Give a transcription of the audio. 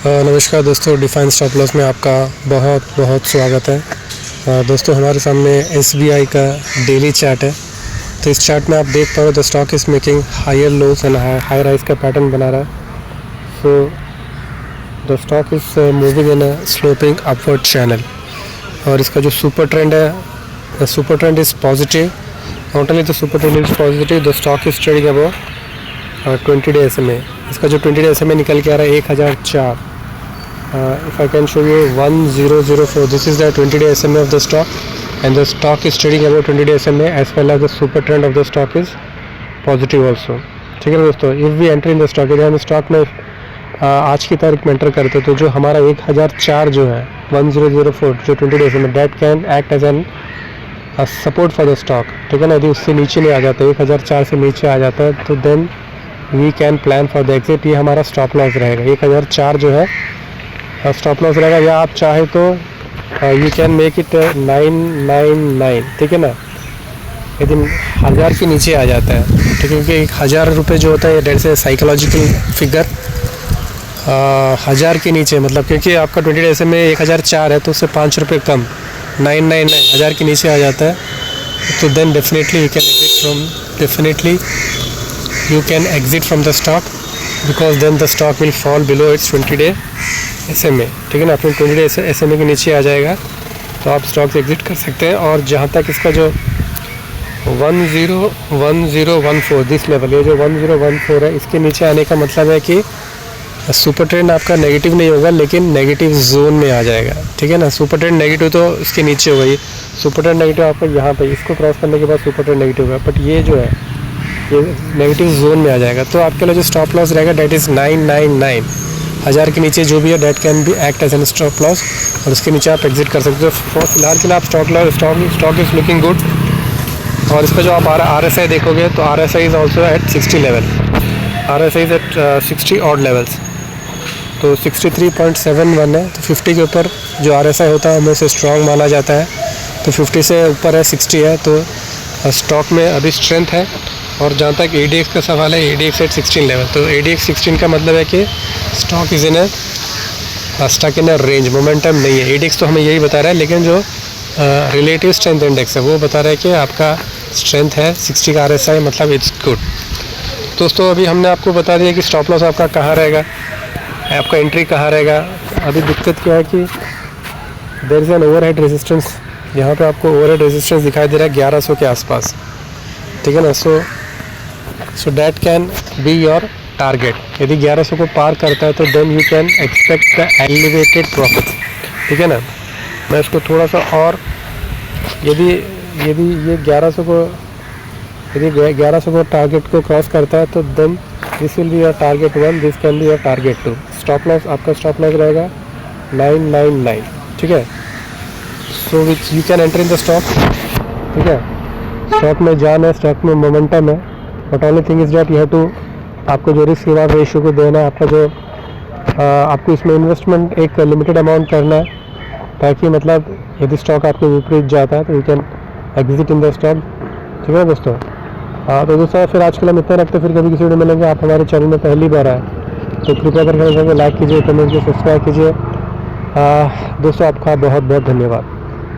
नमस्कार दोस्तों, define stop loss में आपका बहुत बहुत स्वागत है। दोस्तों हमारे सामने SBI का डेली चार्ट है। तो इस चार्ट में आप देख पा रहे हो the stock is making higher lows and high rise का पैटर्न बना रहा है। So the stock is moving in a sloping upward channel. और इसका जो सुपर ट्रेंड है, the supertrend is positive. Not only the supertrend is positive, the stock is trading above 20 day SMA। इसका जो 20 day SMA निकल के आ रहा है 1004। If I can show you 1004, this is the 20 day SMA of the stock, and the stock is trading about 20 day SMA, as well as the super trend of the stock is positive also। ठीक है दोस्तों, if we enter in the stock, यदि हम stock में आज की तारीख में एंटर करते तो जो हमारा 1004 जो है 1004 जो 20 day SMA, that can act as an support for the stock. ठीक है ना, यदि उससे नीचे नहीं आ जाता, 1004 से नीचे आ जाता है तो then we can plan for the exit. ये हमारा स्टॉप लॉस रहेगा। 1004 जो है स्टॉप लॉस रहेगा, या आप चाहे तो यू कैन मेक इट 999। ठीक है ना, यदि 1000 के नीचे आ जाता है, ठीक है, क्योंकि 1000 रुपये जो होता है डेट से साइकोलॉजिकल फिगर 1000 के नीचे, मतलब क्योंकि आपका 20 डेज में 1004 है तो उससे 5 रुपये कम 999 1000 के नीचे आ जाता है, तो then definitely you can exit from the stock because then the stock will fall below its 20 day SMA। ठीक है ना, अपने 20 डे SMA के नीचे आ जाएगा तो आप स्टॉक से एग्जिट कर सकते हैं। और जहाँ तक इसका जो 1014 दिस लेवल, ये जो 1014 है, इसके नीचे आने का मतलब है कि सुपर ट्रेंड आपका नेगेटिव नहीं होगा, लेकिन नेगेटिव जोन में आ जाएगा। ठीक है ना, सुपर ट्रेंड नेगेटिव तो इसके नीचे होगा, ये सुपर ट्रेंड नेगेटिव आपका यहाँ पे, इसको क्रॉस करने के बाद सुपर ट्रेंड नेगेटिव होगा, बट ये जो है ये नेगेटिव जोन में आ जाएगा। तो आपके लिए जो स्टॉप लॉस रहेगा डेट इज़ 999। 1000 के नीचे जो भी है that can be act as an stop loss, और उसके नीचे आप एग्जिट कर सकते हो। फिलहाल के लिए आप स्टॉक इज़ लुकिंग गुड। और इसका जो आप RSI देखोगे तो RSI is also at 60 level, RSI is at 60 odd levels, तो 63.71 है। तो 50 के ऊपर जो RSI होता है हमें से स्ट्रॉन्ग माना जाता है, तो 50 से ऊपर है 60 है, तो स्टॉक में अभी स्ट्रेंथ है। और जहाँ तक ADX का सवाल है, ADX एट 16 लेवल, तो ADX 16 का मतलब है कि stock is in stuck in range, momentum नहीं है। ADX तो हमें यही बता रहा है, लेकिन जो रिलेटिव स्ट्रेंथ इंडेक्स है वो बता रहा है कि आपका स्ट्रेंथ है 60 का RSI, मतलब इट्स गुड। दोस्तों अभी हमने आपको बता दिया कि स्टॉप लॉस आपका कहाँ रहेगा, आपका एंट्री कहाँ रहेगा। अभी दिक्कत क्या है कि there is an overhead resistance, यहाँ पे आपको ओवरहेड रेजिस्टेंस दिखाई दे रहा है 1100 के आसपास। ठीक है ना, so that can be your target. यदि 1100 को पार करता है तो then you can expect the elevated profit. ठीक है ना, मैं इसको थोड़ा सा और, यदि ये 1100 को टारगेट को क्रॉस करता है तो then this will be your target 1, this can be your target 2। Stop loss, आपका स्टॉप लॉस रहेगा 999। ठीक है, so which you can enter in the stock. ठीक है, स्टॉक में जान है, स्टॉक में मोमेंटम है, but only thing is that you have to, आपको जो रिस्क रिवार्ड रेशियो को देना है, आपका जो आपको इसमें इन्वेस्टमेंट एक लिमिटेड अमाउंट करना है, ताकि मतलब यदि स्टॉक आपके विपरीत जाता है तो you can exit in the stock. ठीक है दोस्तों, तो दोस्तों फिर आज के लिए हम इतना रखते, फिर कभी किसी वीडियो मिलेंगे। आप हमारे चैनल में पहली बार आए तो कृपया करके लाइक कीजिए, कमेंट कीजिए, सब्सक्राइब कीजिए। दोस्तों आपका बहुत बहुत धन्यवाद।